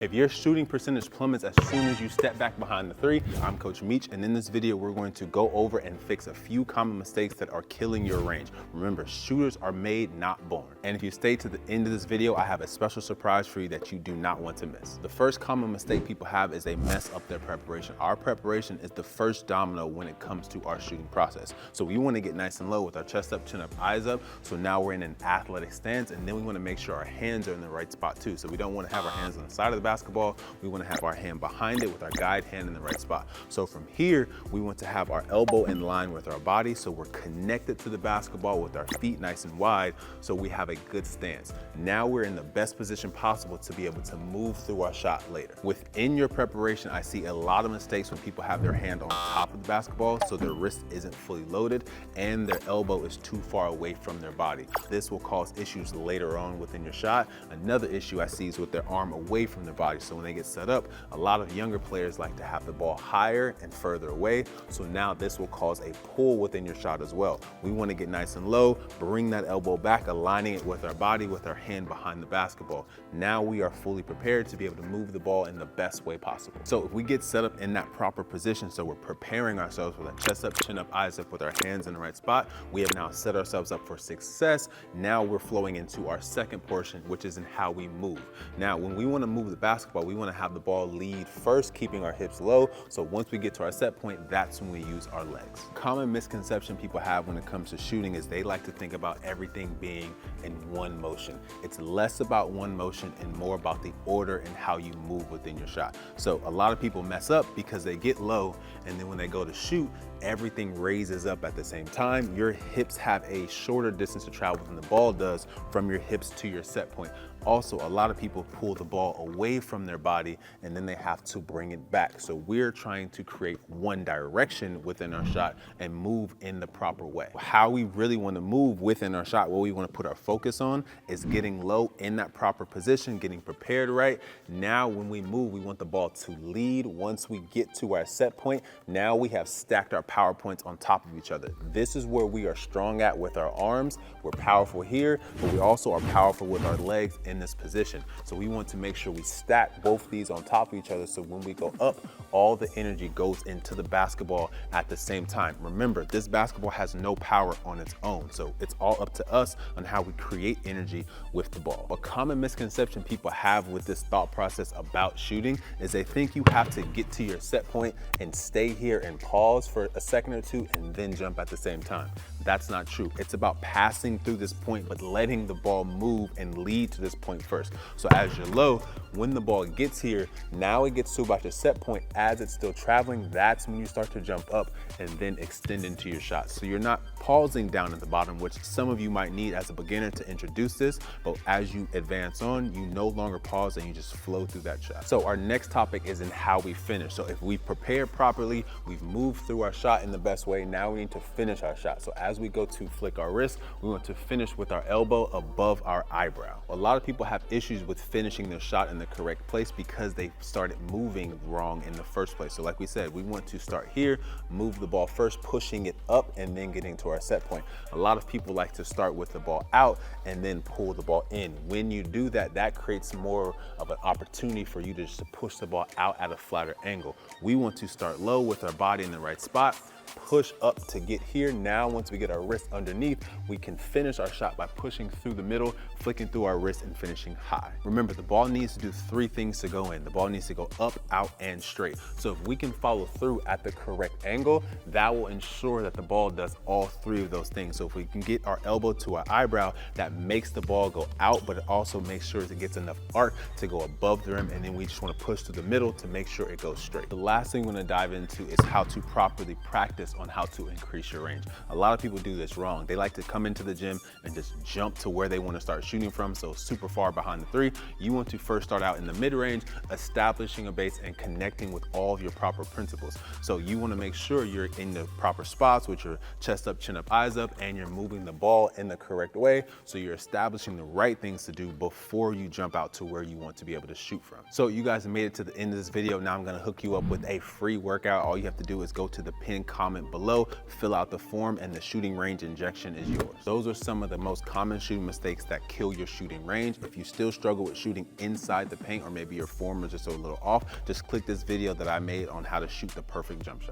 If your shooting percentage plummets as soon as you step back behind the three, I'm Coach Meech, and in this video, we're going to go over and fix a few common mistakes that are killing your range. Remember, shooters are made, not born. And if you stay to the end of this video, I have a special surprise for you that you do not want to miss. The first common mistake people have is they mess up their preparation. Our preparation is the first domino when it comes to our shooting process. So we want to get nice and low with our chest up, chin up, eyes up. So now we're in an athletic stance, and then we want to make sure our hands are in the right spot too. So we don't want to have our hands on the side of the basketball. We want to have our hand behind it with our guide hand in the right spot. So from here, we want to have our elbow in line with our body, so we're connected to the basketball with our feet nice and wide, so we have a good stance. Now we're in the best position possible to be able to move through our shot later. Within your preparation, I see a lot of mistakes when people have their hand on top of the basketball, so their wrist isn't fully loaded and their elbow is too far away from their body. This will cause issues later on within your shot. Another issue I see is with their arm away from their body. So when they get set up, a lot of younger players like to have the ball higher and further away. So now this will cause a pull within your shot as well. We want to get nice and low, bring that elbow back, aligning it with our body, with our hand behind the basketball. Now we are fully prepared to be able to move the ball in the best way possible. So if we get set up in that proper position, so we're preparing ourselves with our chest up, chin up, eyes up with our hands in the right spot, we have now set ourselves up for success. Now we're flowing into our second portion, which is in how we move. Now, when we want to move the basketball, we want to have the ball lead first, keeping our hips low. So once we get to our set point, that's when we use our legs. Common misconception people have when it comes to shooting is they like to think about everything being in one motion. It's less about one motion and more about the order and how you move within your shot. So a lot of people mess up because they get low, and then when they go to shoot, everything raises up at the same time. Your hips have a shorter distance to travel than the ball does from your hips to your set point. Also, a lot of people pull the ball away from their body and then they have to bring it back. So we're trying to create one direction within our shot and move in the proper way. How we really want to move within our shot, what we want to put our focus on is getting low in that proper position, getting prepared right. Now when we move, we want the ball to lead. Once we get to our set point, now we have stacked our power points on top of each other. This is where we are strong at with our arms. We're powerful here, but we also are powerful with our legs in this position. So we want to make sure we stack both these on top of each other, so when we go up, all the energy goes into the basketball at the same time. Remember, this basketball has no power on its own, so it's all up to us on how we create energy with the ball. A common misconception people have with this thought process about shooting is they think you have to get to your set point and stay here and pause for a second or two and then jump at the same time. That's not true. It's about passing through this point, but letting the ball move and lead to this point first. So as you're low, when the ball gets here, now it gets to about your set point. As it's still traveling, that's when you start to jump up and then extend into your shot. So you're not pausing down at the bottom, which some of you might need as a beginner to introduce this, but as you advance on, you no longer pause and you just flow through that shot. So our next topic is in how we finish. So if we prepare properly, we've moved through our shot in the best way, now we need to finish our shot. So as we go to flick our wrist, we want to finish with our elbow above our eyebrow. A lot of people have issues with finishing their shot in the correct place because they started moving wrong in the first place. So like we said, we want to start here, move the ball first, pushing it up and then getting to our set point. A lot of people like to start with the ball out and then pull the ball in. When you do that, that creates more of an opportunity for you to just push the ball out at a flatter angle. We want to start low with our body in the right spot, push up to get here. Now, once we get our wrist underneath, we can finish our shot by pushing through the middle, flicking through our wrist and finishing high. Remember, the ball needs to do three things to go in. The ball needs to go up, out, and straight. So if we can follow through at the correct angle, that will ensure that the ball does all three of those things. So if we can get our elbow to our eyebrow, that makes the ball go out, but it also makes sure it gets enough arc to go above the rim, and then we just want to push through the middle to make sure it goes straight. The last thing we're going to dive into is how to properly practice on how to increase your range. A lot of people do this wrong. They like to come into the gym and just jump to where they want to start shooting from, so super far behind the three. You want to first start out in the mid-range, establishing a base and connecting with all of your proper principles. So you want to make sure you're in the proper spots with your chest up, chin up, eyes up, and you're moving the ball in the correct way. So you're establishing the right things to do before you jump out to where you want to be able to shoot from. So you guys made it to the end of this video. Now I'm going to hook you up with a free workout. All you have to do is go to the pinned comment comment below, fill out the form, and the shooting range injection is yours. Those are some of the most common shooting mistakes that kill your shooting range. If you still struggle with shooting inside the paint, or maybe your form is just a little off, just click this video that I made on how to shoot the perfect jump shot.